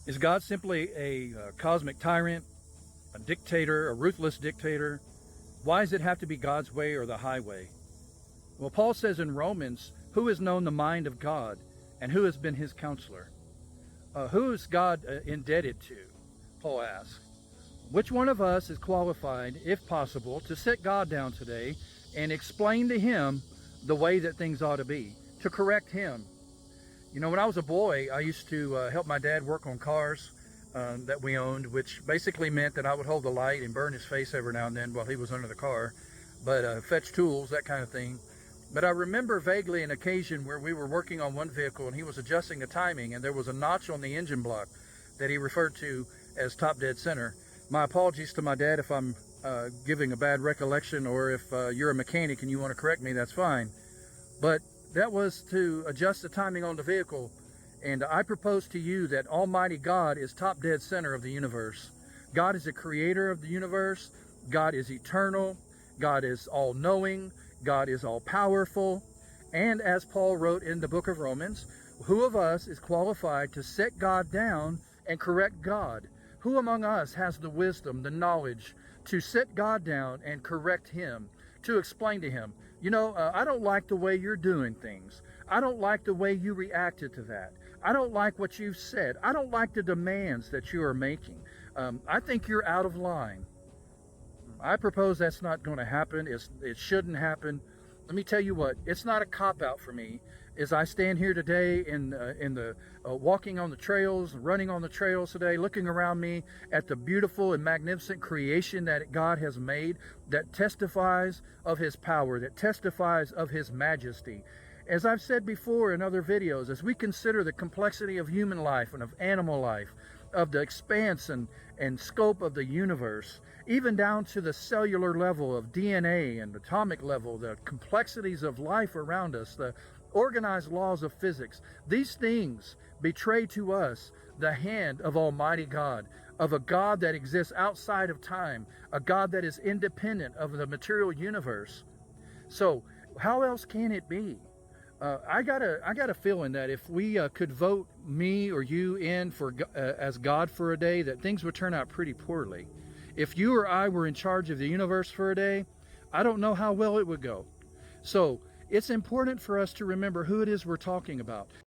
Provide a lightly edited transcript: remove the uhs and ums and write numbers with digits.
Is God simply a cosmic tyrant, a dictator, a ruthless dictator? Why does it have to be God's way or the highway? Well, Paul says in Romans, who has known the mind of God and who has been his counselor? Who is God indebted to? Paul asks. Which one of us is qualified, if possible, to sit God down today and explain to him the way that things ought to be, to correct him? You know, when I was a boy, I used to help my dad work on cars that we owned, which basically meant that I would hold the light and burn his face every now and then while he was under the car, but fetch tools, that kind of thing. But I remember vaguely an occasion where we were working on one vehicle and he was adjusting the timing, and there was a notch on the engine block that he referred to as top dead center. My apologies to my dad if I'm giving a bad recollection, or if you're a mechanic and you want to correct me, that's fine. But that was to adjust the timing on the vehicle. And I propose to you that Almighty God is top dead center of the universe. God is the creator of the universe. God is eternal. God is all-knowing. God is all-powerful. And as Paul wrote in the book of Romans, who of us is qualified to set God down and correct God? Who among us has the wisdom, the knowledge to sit God down and correct him, to explain to him, you know, I don't like the way you're doing things. I don't like the way you reacted to that. I don't like what you've said. I don't like the demands that you are making. I think you're out of line. I propose that's not going to happen. It shouldn't happen. Let me tell you what, it's not a cop-out for me as I stand here today in the walking on the trails, running on the trails today, looking around me at the beautiful and magnificent creation that God has made, that testifies of his power, that testifies of his majesty. As I've said before in other videos, as we consider the complexity of human life and of animal life, of the expanse and scope of the universe, even down to the cellular level of DNA and atomic level, the complexities of life around us, the organized laws of physics, these things betray to us the hand of Almighty God, of a God that exists outside of time, a God that is independent of the material universe. So how else can it be? I got a feeling that if we could vote me or you in for as God for a day, that things would turn out pretty poorly. If you or I were in charge of the universe for a day, I don't know how well it would go. So it's important for us to remember who it is we're talking about.